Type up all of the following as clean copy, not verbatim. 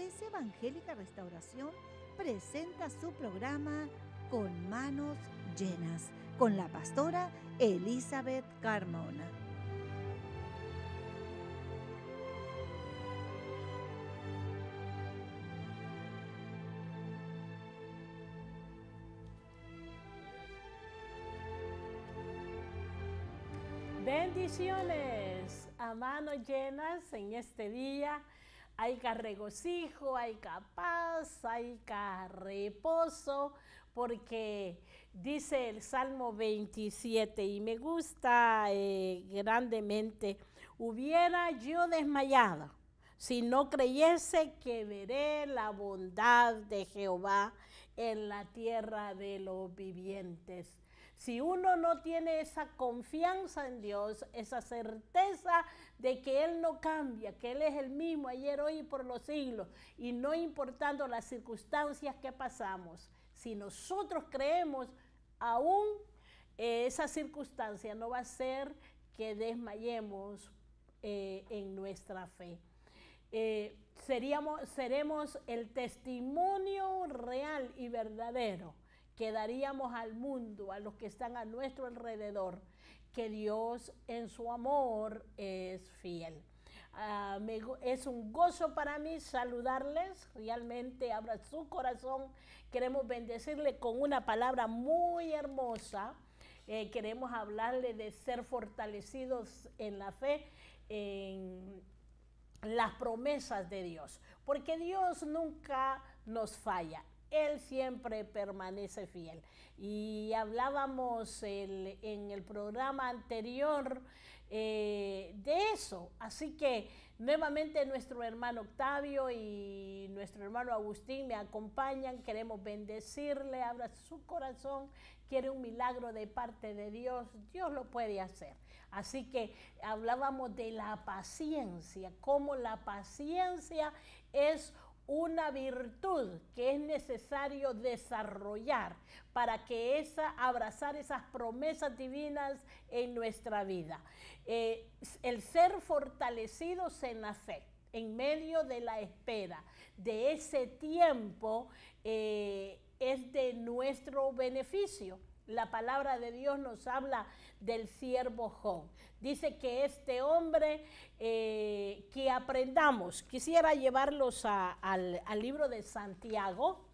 Iglesia Evangélica Restauración presenta su programa Con Manos Llenas, con la pastora Elizabeth Carmona. Bendiciones a manos llenas en este día. Haya regocijo, haya paz, haya reposo, porque dice el Salmo 27 y me gusta grandemente: hubiera yo desmayado si no creyese que veré la bondad de Jehová en la tierra de los vivientes. Si uno no tiene esa confianza en Dios, esa certeza de que Él no cambia, que Él es el mismo ayer, hoy y por los siglos, y no importando las circunstancias que pasamos, si nosotros creemos, aún esa circunstancia no va a ser que desmayemos en nuestra fe. Seremos el testimonio real y verdadero que daríamos al mundo, a los que están a nuestro alrededor, que Dios en su amor es fiel. Es un gozo para mí saludarles, realmente abra su corazón. Queremos bendecirle con una palabra muy hermosa. Queremos hablarle de ser fortalecidos en la fe, en las promesas de Dios, porque Dios nunca nos falla. Él siempre permanece fiel. Y hablábamos en el programa anterior de eso. Así que nuevamente nuestro hermano Octavio y nuestro hermano Agustín me acompañan. Queremos bendecirle, abra su corazón. Quiere un milagro de parte de Dios, Dios lo puede hacer. Así que hablábamos de la paciencia, cómo la paciencia es una virtud que es necesario desarrollar para que abrazar esas promesas divinas en nuestra vida. El ser fortalecidos en la fe, en medio de la espera, de ese tiempo, es de nuestro beneficio. La palabra de Dios nos habla del siervo Job. Dice que este hombre, que aprendamos, quisiera llevarlos al libro de Santiago.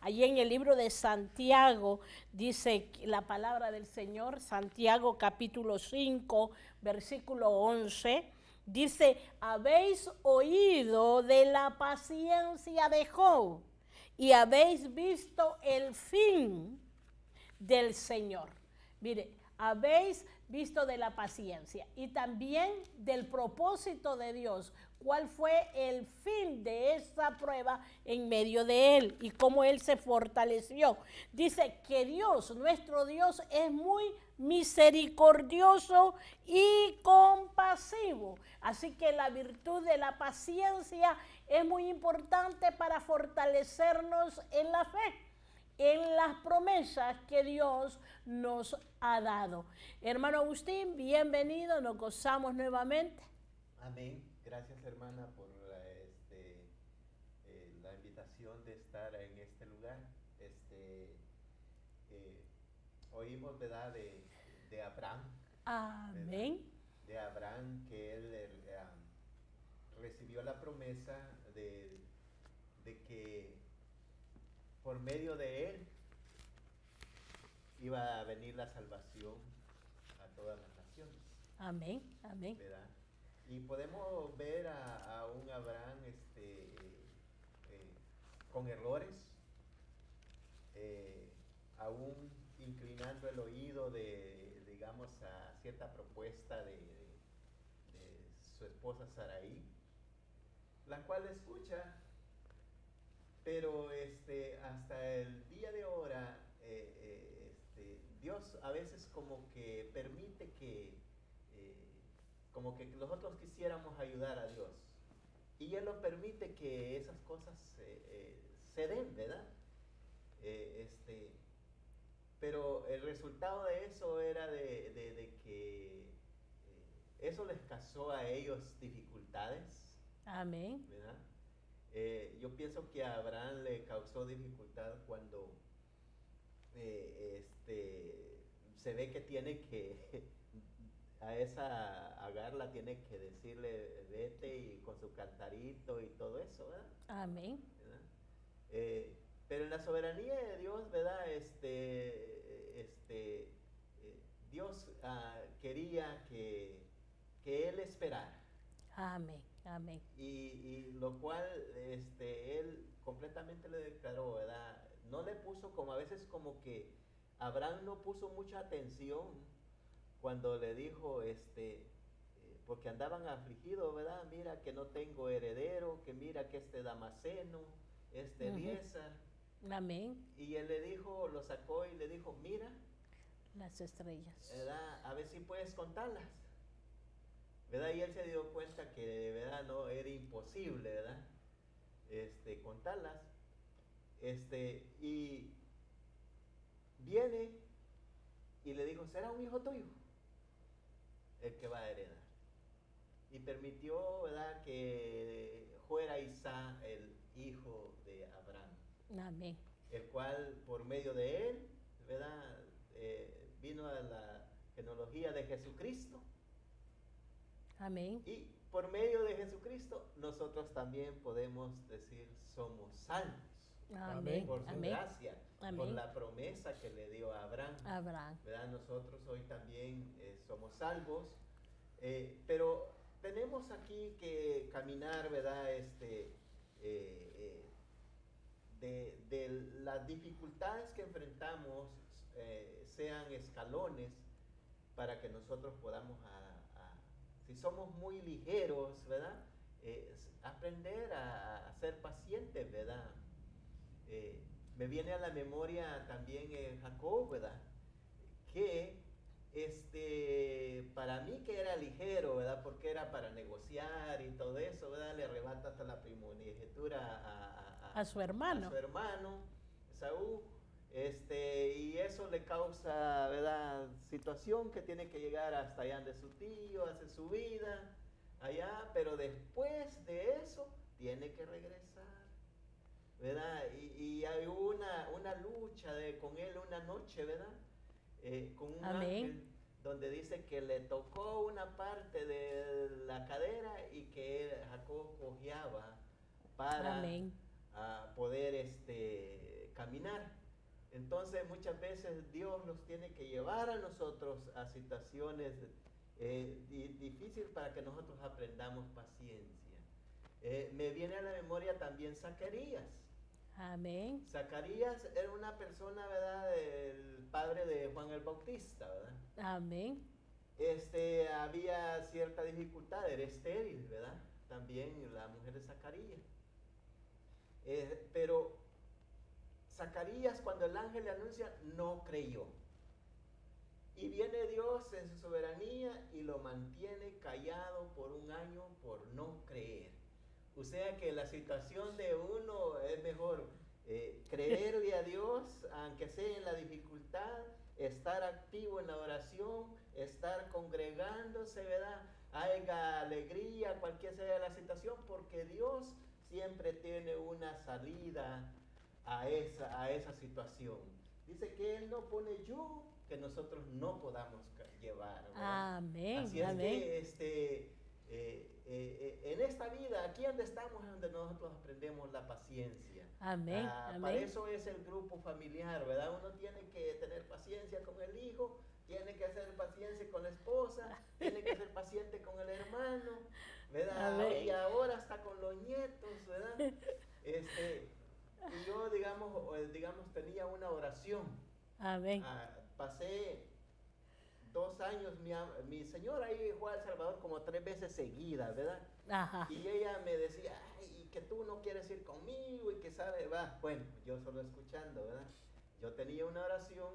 Allí en el libro de Santiago dice la palabra del Señor, Santiago capítulo 5, versículo 11. Dice: habéis oído de la paciencia de Job y habéis visto el fin del Señor. Mire, habéis visto de la paciencia y también del propósito de Dios. ¿Cuál fue el fin de esa prueba en medio de él y cómo él se fortaleció? Dice que Dios, nuestro Dios, es muy misericordioso y compasivo. Así que la virtud de la paciencia es muy importante para fortalecernos en la fe, en las promesas que Dios nos ha dado. Hermano Agustín, bienvenido, nos gozamos nuevamente. Amén. Gracias, hermana, por la invitación de estar en este lugar. Oímos, ¿verdad?, de Abraham. Amén. ¿Verdad? De Abraham, que él recibió la promesa de que por medio de él iba a venir la salvación a todas las naciones. Amén, amén. ¿Verdad? Y podemos ver a un Abraham con errores, aún inclinando el oído digamos, a cierta propuesta de su esposa Sarai, la cual escucha, pero hasta el día de ahora, Dios a veces como que permite como que nosotros quisiéramos ayudar a Dios, y Él lo permite que esas cosas se den, ¿verdad? Pero el resultado de eso era de que eso les causó a ellos dificultades. Amén. ¿Verdad? Yo pienso que a Abraham le causó dificultad cuando se ve que tiene que, a esa Agar la tiene que decirle vete y con su cantarito y todo eso, ¿verdad? Amén. ¿Verdad? Pero en la soberanía de Dios, ¿verdad? Dios quería que él esperara. Amén. Amén. Y lo cual él completamente le declaró, ¿verdad? No le puso como a veces como que Abraham no puso mucha atención cuando le dijo, porque andaban afligidos, ¿verdad? Mira que no tengo heredero, que mira que Damaseno, Eliezer. Amén. Y él le dijo, lo sacó y le dijo, mira, las estrellas, ¿verdad? A ver si puedes contarlas, ¿verdad? Y él se dio cuenta que de verdad no era imposible, ¿verdad? Contarlas. Y viene y le dijo, ¿será un hijo tuyo el que va a heredar? Y permitió, ¿verdad?, que fuera Isaac el hijo de Abraham. amén, El cual por medio de él, ¿verdad?, vino a la genealogía de Jesucristo. amén, Y por medio de Jesucristo nosotros también podemos decir somos salvos. amén, Por su amén, gracia, por amén. la promesa que le dio a Abraham. Abraham, ¿Verdad? Nosotros hoy también somos salvos, pero tenemos aquí que caminar, ¿verdad? De las dificultades que enfrentamos, sean escalones para que nosotros podamos, si somos muy ligeros, ¿verdad? Aprender a ser pacientes, ¿verdad? Me viene a la memoria también Jacob, ¿verdad? Que para mí que era ligero, ¿verdad? Porque era para negociar y todo eso, ¿verdad? Le arrebata hasta la primogenitura a su hermano, a su hermano, Saúl, y eso le causa, ¿verdad?, situación que tiene que llegar hasta allá de su tío, hace su vida allá, pero después de eso tiene que regresar, ¿verdad? Y hay una lucha con él una noche, ¿verdad? Con un amén, ángel donde dice que le tocó una parte de la cadera y que Jacob cojeaba para amén, poder caminar. Entonces muchas veces Dios nos tiene que llevar a nosotros a situaciones difíciles para que nosotros aprendamos paciencia. Me viene a la memoria también Zacarías. amén, Zacarías era una persona, ¿verdad?, el padre de Juan el Bautista, ¿verdad? amén, Había cierta dificultad, era estéril, ¿verdad? También la mujer de Zacarías. Pero Zacarías, cuando el ángel le anuncia, no creyó. Y viene Dios en su soberanía y lo mantiene callado por un año por no creer. O sea que la situación de uno es mejor creerle a Dios, aunque sea en la dificultad, estar activo en la oración, estar congregándose, ¿verdad? Haya alegría, cualquier sea la situación, porque Dios siempre tiene una salida a esa situación. Dice que Él no pone yugo que nosotros no podamos llevar, ¿verdad? amén, Así es amén, que en esta vida, aquí donde estamos, es donde nosotros aprendemos la paciencia. amén, Para amén, eso es el grupo familiar, ¿verdad? Uno tiene que tener paciencia con el hijo, tiene que hacer paciencia con la esposa, tiene que ser paciente con el hermano, ¿verdad? Amén. Y ahora hasta con los nietos, ¿verdad? Y yo, digamos, tenía una oración. amén, Pasé 2 años, mi señora ahí fue a El Salvador como 3 veces seguidas, ¿verdad? ajá, Y ella me decía, ay, que tú no quieres ir conmigo y que sabe, va. Bueno, yo solo escuchando, ¿verdad? Yo tenía una oración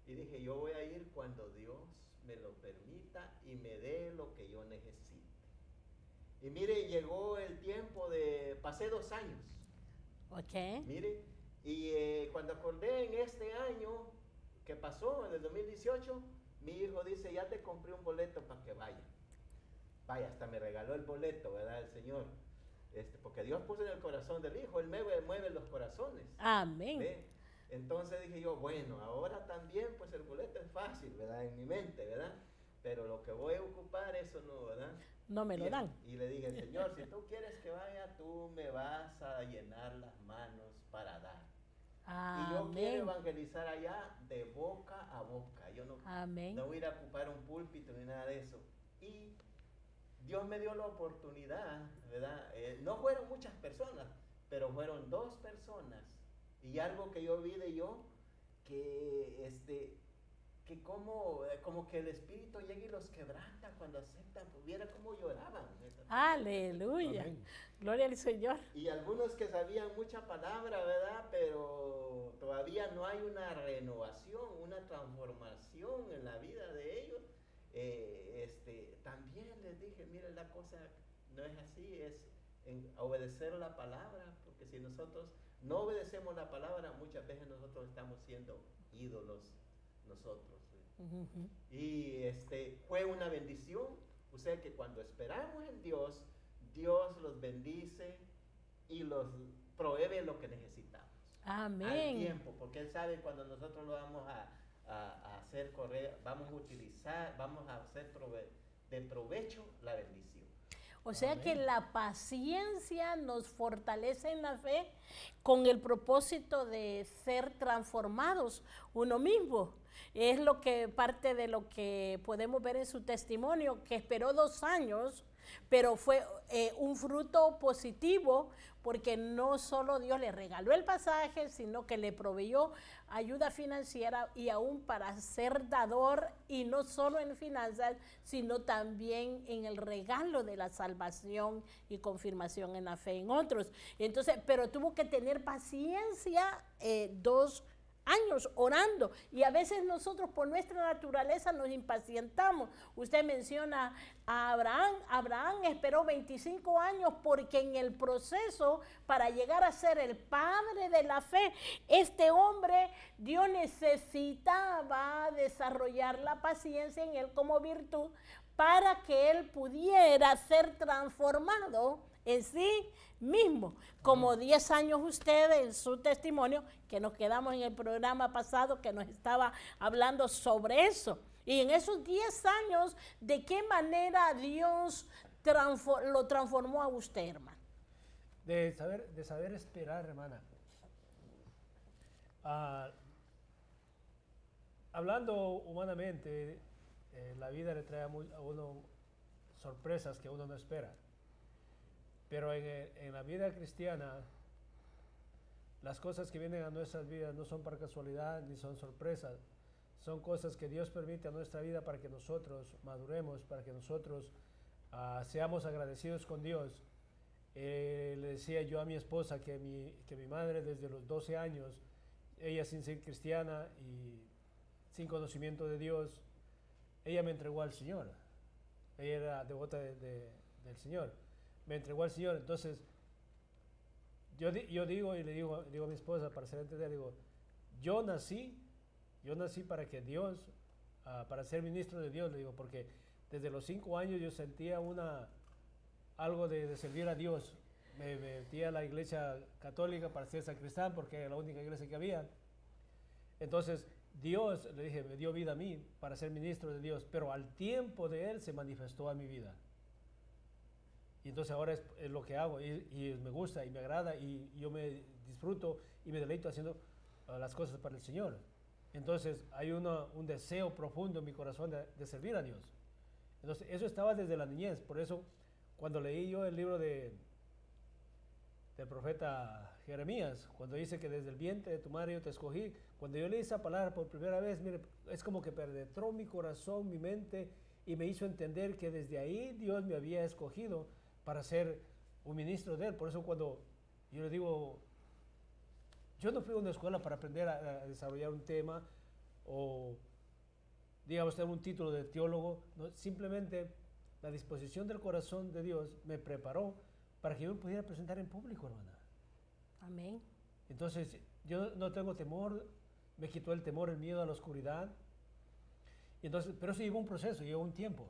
y dije, yo voy a ir cuando Dios me lo permita y me dé lo que yo necesite. Y mire, llegó el tiempo pasé 2 años. ok, Mire, y cuando acordé en este año que pasó, en el 2018, mi hijo dice, ya te compré un boleto para que vaya. Vaya, hasta me regaló el boleto, ¿verdad? El Señor. porque Dios puso en el corazón del Hijo, Él mueve los corazones. Amén. ¿Ve? Entonces dije yo, bueno, ahora también pues el boleto es fácil, ¿verdad? En mi mente, ¿verdad? Pero lo que voy a ocupar, eso no, ¿verdad? No me lo dan. Y le dije, Señor, si tú quieres que vaya, tú me vas a llenar las manos para dar. Amén. Y yo quiero evangelizar allá de boca a boca. Yo no, Amén. no voy a ir a ocupar un púlpito ni nada de eso. Y Dios me dio la oportunidad, ¿verdad? No fueron muchas personas, pero fueron 2 personas. Y algo que yo vi de yo, que como que el Espíritu llega y los quebranta cuando aceptan, pues viera cómo lloraban. Aleluya. Amén. Gloria al Señor. Y algunos que sabían mucha palabra, ¿verdad? Pero todavía no hay una renovación, una transformación en la vida de ellos. También les dije, mire, la cosa no es así, es en obedecer la palabra, porque si nosotros no obedecemos la palabra, muchas veces nosotros estamos siendo ídolos nosotros. Ujú. Y fue una bendición. O sea que cuando esperamos en Dios, Dios los bendice y los provee lo que necesitamos. Amén. Al tiempo, porque Él sabe cuando nosotros lo vamos a hacer correr, vamos a utilizar, vamos a hacer de provecho la bendición. O sea Amén. que la paciencia nos fortalece en la fe con el propósito de ser transformados uno mismo. Es lo que parte de lo que podemos ver en su testimonio, que esperó 2 años, pero fue un fruto positivo, porque no solo Dios le regaló el pasaje, sino que le proveyó ayuda financiera y aún para ser dador, y no solo en finanzas, sino también en el regalo de la salvación y confirmación en la fe en otros. Entonces, pero tuvo que tener paciencia 2 años orando, y a veces nosotros por nuestra naturaleza nos impacientamos. Usted menciona a Abraham. Abraham esperó 25 años porque en el proceso para llegar a ser el padre de la fe, este hombre, Dios necesitaba desarrollar la paciencia en él como virtud para que él pudiera ser transformado en sí mismo, como 10 años usted en su testimonio, que nos quedamos en el programa pasado, que nos estaba hablando sobre eso. Y en esos 10 años, ¿de qué manera Dios lo transformó a usted, hermano? De saber esperar, hermana. Hablando humanamente, la vida le trae a uno sorpresas que uno no espera. Pero en la vida cristiana, las cosas que vienen a nuestras vidas no son por casualidad ni son sorpresas. Son cosas que Dios permite a nuestra vida para que nosotros maduremos, para que nosotros seamos agradecidos con Dios. Le decía yo a mi esposa que mi madre desde los 12 años, ella sin ser cristiana y sin conocimiento de Dios, ella me entregó al Señor. Ella era devota del Señor. Me entregó al Señor. Entonces, yo digo y le digo a mi esposa, para hacer entender, digo, yo nací para que Dios, para ser ministro de Dios, le digo, porque desde los 5 años yo sentía algo de servir a Dios. Me metí a la iglesia católica para ser sacristán, porque era la única iglesia que había. Entonces, Dios, le dije, me dio vida a mí para ser ministro de Dios, pero al tiempo de Él se manifestó a mi vida. Y entonces ahora es lo que hago, y me gusta y me agrada, y yo me disfruto y me deleito haciendo las cosas para el Señor. Entonces hay un deseo profundo en mi corazón de servir a Dios. Entonces eso estaba desde la niñez. Por eso cuando leí yo el libro del profeta Jeremías, cuando dice que desde el vientre de tu madre yo te escogí, cuando yo leí esa palabra por primera vez, mire, es como que penetró mi corazón, mi mente, y me hizo entender que desde ahí Dios me había escogido para ser un ministro de Él. Por eso cuando yo le digo, yo no fui a una escuela para aprender a desarrollar un tema o, digamos, tener un título de teólogo, no, simplemente la disposición del corazón de Dios me preparó para que yo me pudiera presentar en público, hermana. Amén. Entonces, yo no tengo temor, me quitó el temor, el miedo a la oscuridad. Y entonces, pero eso llevó un proceso, llevó un tiempo.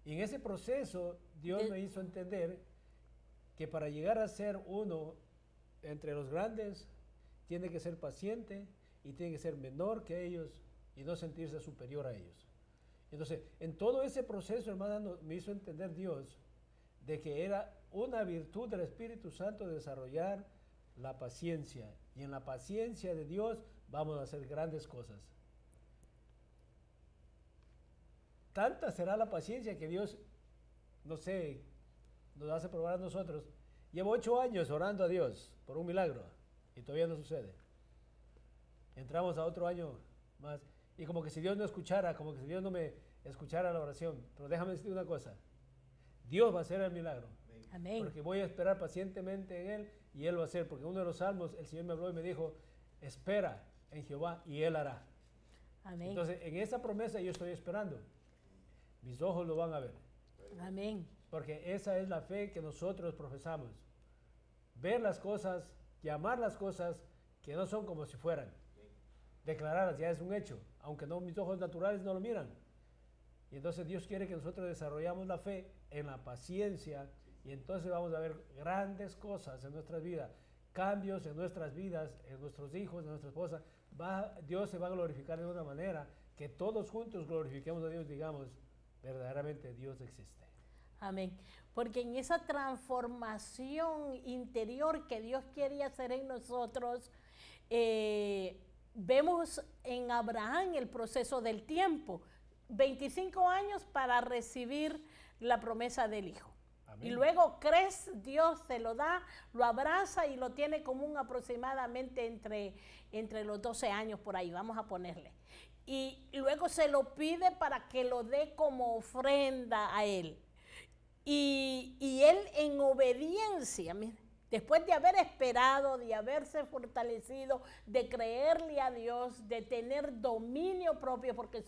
Y en ese proceso Dios me hizo entender que para llegar a ser uno entre los grandes, tiene que ser paciente y tiene que ser menor que ellos y no sentirse superior a ellos. Entonces, en todo ese proceso, hermano, me hizo entender Dios de que era una virtud del Espíritu Santo desarrollar la paciencia. Y en la paciencia de Dios vamos a hacer grandes cosas. Tanta será la paciencia que Dios, no sé, nos hace probar a nosotros. Llevo 8 años orando a Dios por un milagro y todavía no sucede. Entramos a otro año más y como que si Dios no escuchara, como que si Dios no me escuchara la oración. Pero déjame decir una cosa, Dios va a hacer el milagro. Amén. Porque voy a esperar pacientemente en Él y Él va a hacer. Porque en uno de los salmos el Señor me habló y me dijo, espera en Jehová y Él hará. Amén. Entonces en esa promesa yo estoy esperando. Mis ojos lo van a ver. Amén. Porque esa es la fe que nosotros profesamos. Ver las cosas, llamar las cosas que no son como si fueran. Declararlas ya es un hecho, aunque no mis ojos naturales no lo miran. Y entonces Dios quiere que nosotros desarrollamos la fe en la paciencia y entonces vamos a ver grandes cosas en nuestras vidas, cambios en nuestras vidas, en nuestros hijos, en nuestra esposa. Dios se va a glorificar de una manera que todos juntos glorifiquemos a Dios, digamos, verdaderamente Dios existe. Amén. Porque en esa transformación interior que Dios quiere hacer en nosotros, vemos en Abraham el proceso del tiempo. 25 años para recibir la promesa del hijo. Amén. Y luego crees, Dios se lo da, lo abraza y lo tiene común aproximadamente entre los 12 años por ahí, vamos a ponerle. Y luego se lo pide para que lo dé como ofrenda a él. Y él en obediencia, mire, después de haber esperado, de haberse fortalecido, de creerle a Dios, de tener dominio propio, porque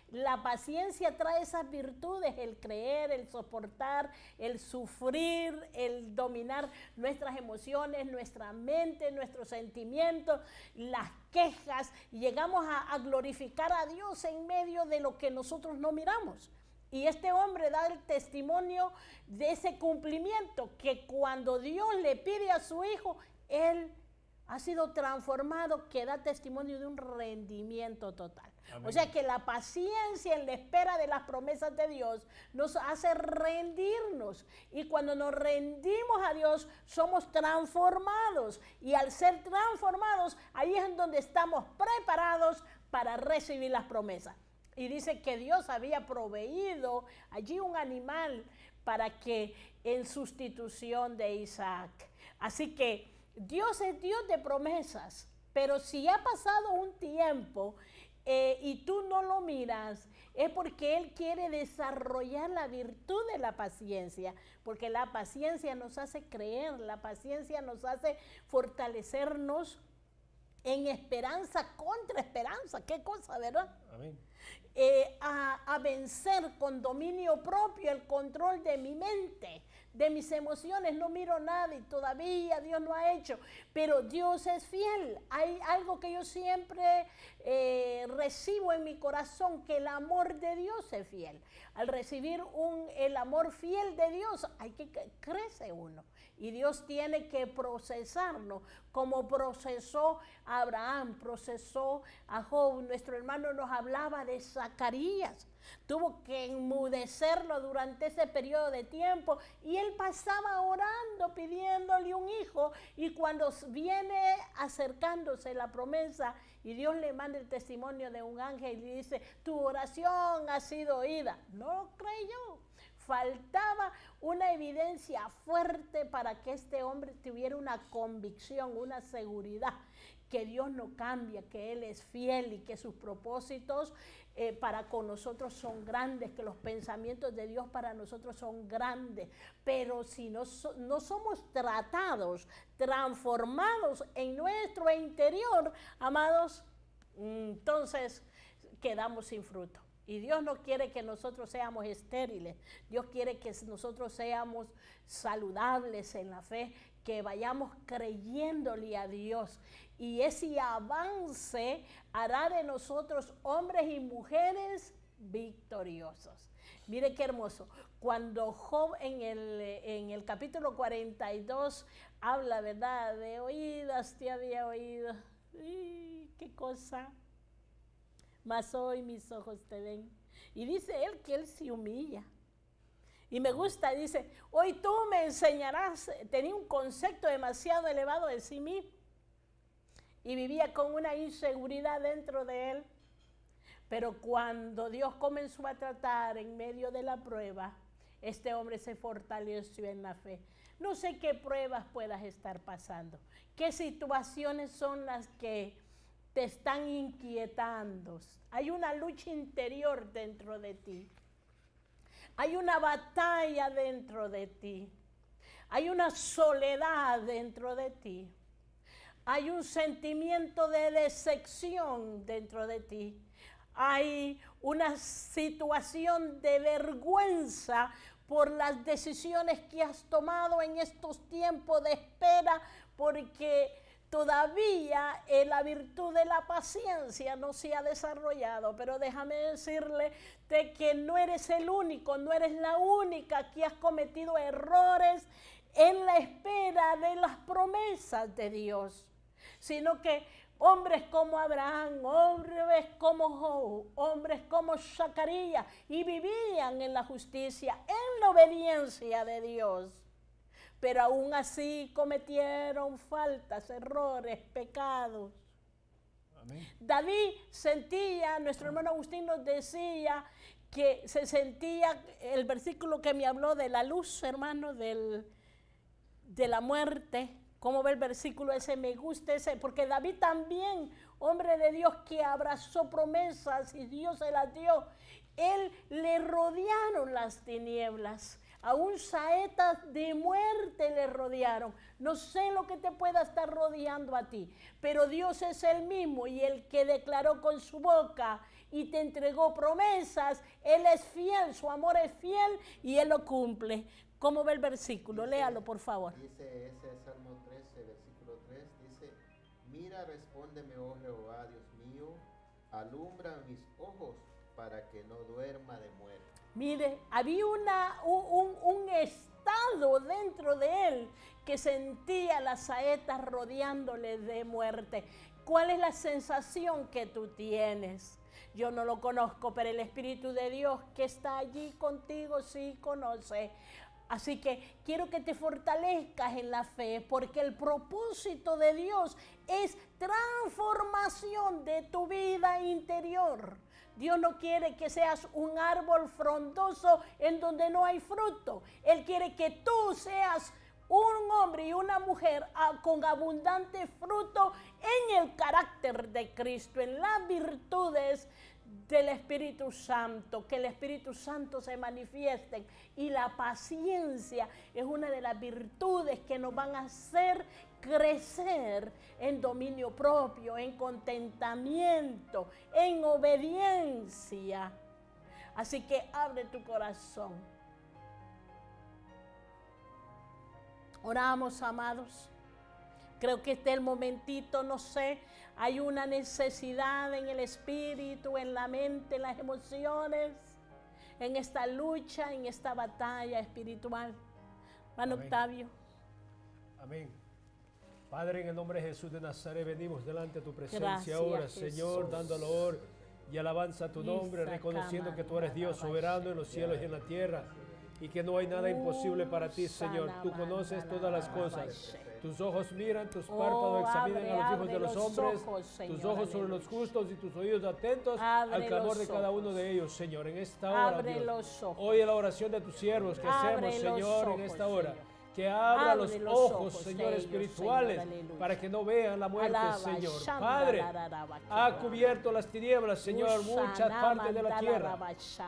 la paciencia trae esas virtudes, el creer, el soportar, el sufrir, el dominar nuestras emociones, nuestra mente, nuestros sentimientos, las quejas, y llegamos a glorificar a Dios en medio de lo que nosotros no miramos. Y este hombre da el testimonio de ese cumplimiento, que cuando Dios le pide a su hijo, él ha sido transformado, que da testimonio de un rendimiento total. Amén. O sea que la paciencia en la espera de las promesas de Dios nos hace rendirnos. Y cuando nos rendimos a Dios, somos transformados. Y al ser transformados, ahí es en donde estamos preparados para recibir las promesas. Y dice que Dios había proveído allí un animal para que en sustitución de Isaac. Así que Dios es Dios de promesas, pero si ha pasado un tiempo y tú no lo miras, es porque Él quiere desarrollar la virtud de la paciencia, porque la paciencia nos hace creer, la paciencia nos hace fortalecernos en esperanza contra esperanza. Qué cosa, ¿verdad? Amén. A vencer con dominio propio el control de mi mente, de mis emociones. No miro nada y todavía Dios no ha hecho, pero Dios es fiel. Hay algo que yo siempre recibo en mi corazón, que el amor de Dios es fiel. Al recibir el amor fiel de Dios, crece uno. Y Dios tiene que procesarnos, como procesó a Abraham, procesó a Job. Nuestro hermano nos hablaba de Zacarías. Tuvo que enmudecerlo durante ese periodo de tiempo y él pasaba orando, pidiéndole un hijo, y cuando viene acercándose la promesa y Dios le manda el testimonio de un ángel y le dice, tu oración ha sido oída, no lo creyó. Faltaba una evidencia fuerte para que este hombre tuviera una convicción, una seguridad, que Dios no cambia, que Él es fiel y que sus propósitos para con nosotros son grandes, que los pensamientos de Dios para nosotros son grandes. Pero si no somos tratados, transformados en nuestro interior, amados, entonces quedamos sin fruto. Y Dios no quiere que nosotros seamos estériles. Dios quiere que nosotros seamos saludables en la fe, que vayamos creyéndole a Dios. Y ese avance hará de nosotros hombres y mujeres victoriosos. Mire qué hermoso. Cuando Job en el capítulo 42 habla, ¿verdad? De oídas te había oído. ¡Qué cosa! Mas hoy mis ojos te ven. Y dice él que él se humilla. Y me gusta, dice, hoy tú me enseñarás. Tenía un concepto demasiado elevado de sí mismo. Y vivía con una inseguridad dentro de él. Pero cuando Dios comenzó a tratar en medio de la prueba, este hombre se fortaleció en la fe. No sé qué pruebas puedas estar pasando, qué situaciones son las que te están inquietando. Hay una lucha interior dentro de ti. Hay una batalla dentro de ti. Hay una soledad dentro de ti. Hay un sentimiento de decepción dentro de ti. Hay una situación de vergüenza por las decisiones que has tomado en estos tiempos de espera, porque todavía la virtud de la paciencia no se ha desarrollado. Pero déjame decirle de que no eres el único, no eres la única que has cometido errores en la espera de las promesas de Dios, sino que hombres como Abraham, hombres como Job, hombres como Zacarías, y vivían en la justicia, en la obediencia de Dios. Pero aún así cometieron faltas, errores, pecados. Amén. David sentía, nuestro hermano Agustín nos decía que se sentía, el versículo que me habló de la luz, hermano, de la muerte. ¿Cómo ve el versículo ese? Me gusta ese, porque David también, hombre de Dios que abrazó promesas y Dios se las dio, él le rodearon las tinieblas, aún saetas de muerte le rodearon. No sé lo que te pueda estar rodeando a ti, pero Dios es el mismo, y el que declaró con su boca y te entregó promesas, Él es fiel, su amor es fiel y Él lo cumple. ¿Cómo ve el versículo? Léalo, por favor. Dice ese Salmo 13, versículo 3, dice, mira, respóndeme, oh Jehová, Dios mío, alumbra mis ojos para que no duerma de muerte. Mire, había un estado dentro de él que sentía las saetas rodeándole de muerte. ¿Cuál es la sensación que tú tienes? Yo no lo conozco, pero el Espíritu de Dios que está allí contigo sí conoce. Así que quiero que te fortalezcas en la fe, porque el propósito de Dios es transformación de tu vida interior. Dios no quiere que seas un árbol frondoso en donde no hay fruto. Él quiere que tú seas un hombre y una mujer con abundante fruto en el carácter de Cristo, en las virtudes del Espíritu Santo, que el Espíritu Santo se manifieste. Y la paciencia es una de las virtudes que nos van a hacer crecer en dominio propio, en contentamiento, en obediencia. Así que abre tu corazón. Oramos, amados. Creo que este es el momentito, no sé, hay una necesidad en el espíritu, en la mente, en las emociones, en esta lucha, en esta batalla espiritual. Hermano Octavio. Amén. Padre, en el nombre de Jesús de Nazaret, venimos delante de tu presencia. Gracias, ahora, Jesús. Señor, dando honor y alabanza a tu nombre, reconociendo que tú eres Dios soberano en los cielos y en la tierra, y que no hay nada imposible para ti, Señor. Tú conoces todas las cosas. Tus ojos miran, tus párpados examinan a los hijos de los hombres, tus ojos sobre los justos y tus oídos atentos al clamor de cada uno de ellos, Señor. En esta hora, Dios, oye la oración de tus siervos que hacemos, Señor, en esta hora. Que abra los ojos, Señor, espirituales, Señor, para que no vean la muerte, Señor. Padre, ha cubierto las tinieblas, Señor, muchas partes de la tierra.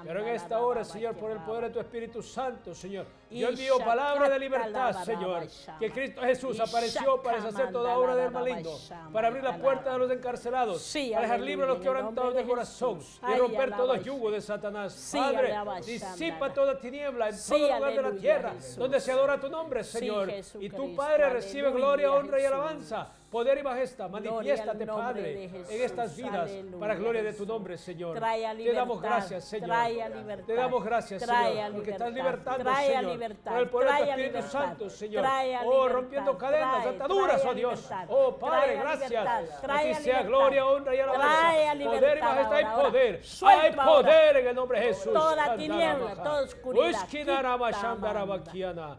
Pero en esta hora, Señor, por el poder de tu Espíritu Santo, Señor, yo envío palabra de libertad, Señor, que Cristo Jesús apareció para deshacer toda obra del maligno, para abrir la puerta de los encarcelados, para dejar libre a los quebrantados de corazón y romper todo yugo de Satanás. Padre, disipa toda tiniebla en todo lugar de la tierra donde se adora tu nombre, Señor, y tu Padre recibe gloria, honra y alabanza, poder y majestad. Gloria Manifiéstate, al nombre Padre, de Jesús. en estas vidas, Aleluya, para gloria de tu Jesús. nombre, Señor. Trae a Te libertad, damos gracias, Señor. trae a libertad, Te damos gracias, trae Señor, a porque estás libertad, libertando, trae a Señor, libertad, por el poder trae del a Espíritu libertad, Santo, Señor. trae a Oh, libertad, rompiendo cadenas, trae, ataduras, trae a oh Dios. libertad, Oh, Padre, trae a gracias. libertad, A trae ti a sea libertad. gloria, honra y Trae a alabanza. libertad Poder y majestad y ahora. poder. Suelta Hay ahora. poder en el nombre de Jesús. Toda tiniebla, toda oscuridad,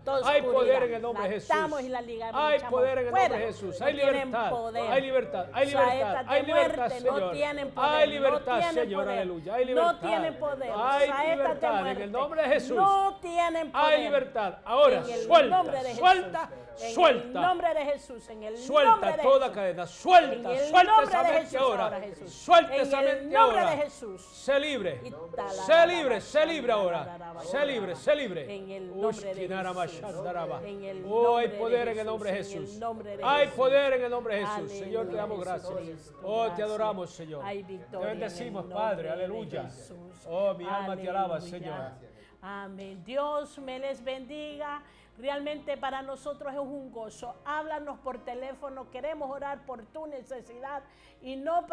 toda Hay poder oscuridad. en el nombre de La Jesús. atamos y la ligamos, Hay echamos poder en el nombre fuera. de Jesús. No Hay tienen libertad. poder. Hay libertad. Hay libertad. Saetas de Hay libertad, muerte Señor. no tienen poder. Hay libertad, no tienen Señor. poder. Aleluya. Hay libertad. No tienen poder. Hay Saetas de libertad en muerte el nombre de Jesús. No tienen poder. Hay libertad. Ahora, En el suelta, nombre de Jesús. suelta, En suelta. el nombre de Jesús. En el nombre Suelta de toda Jesús. cadena, suelta, En el suelta nombre esa de mente Jesús ahora, Jesús. suelta En esa el mente nombre ahora. de Jesús. Sé libre, Itala, sé libre, sé libre ahora, sé libre, sé libre. En el nombre de Ushkinarama Jesús. Shandaraba. En el Oh, hay nombre poder de en el nombre de Jesús, en Jesús. el nombre de Hay Jesús. poder en el nombre de Jesús. Aleluya, Señor, te damos gracias. Jesucristo, Oh, te gracias. adoramos, Señor. Hay Te victoria en el bendecimos, nombre Padre. de Aleluya. Jesús. Oh, mi alma te alaba, Aleluya. Señor. Amén. Dios me les bendiga. Realmente para nosotros es un gozo. Háblanos por teléfono. Queremos orar por tu necesidad y no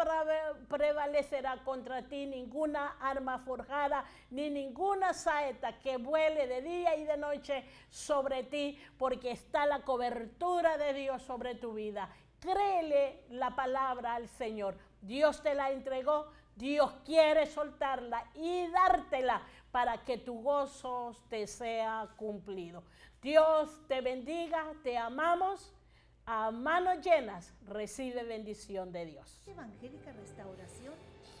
prevalecerá contra ti ninguna arma forjada ni ninguna saeta que vuele de día y de noche sobre ti, porque está la cobertura de Dios sobre tu vida. Créele la palabra al Señor. Dios te la entregó. Dios quiere soltarla y dártela para que tu gozo te sea cumplido. Dios te bendiga, te amamos. A manos llenas recibe bendición de Dios. Evangélica Restauración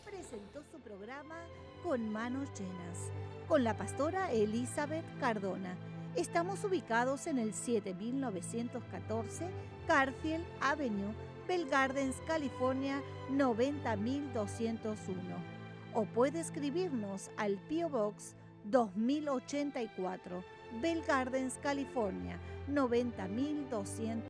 presentó su programa Con Manos Llenas, con la pastora Elizabeth Cardona. Estamos ubicados en el 7914 Garfield Avenue, Bell Gardens, California, 90201. O puede escribirnos al P.O. Box 2084, Bell Gardens, California, 90200.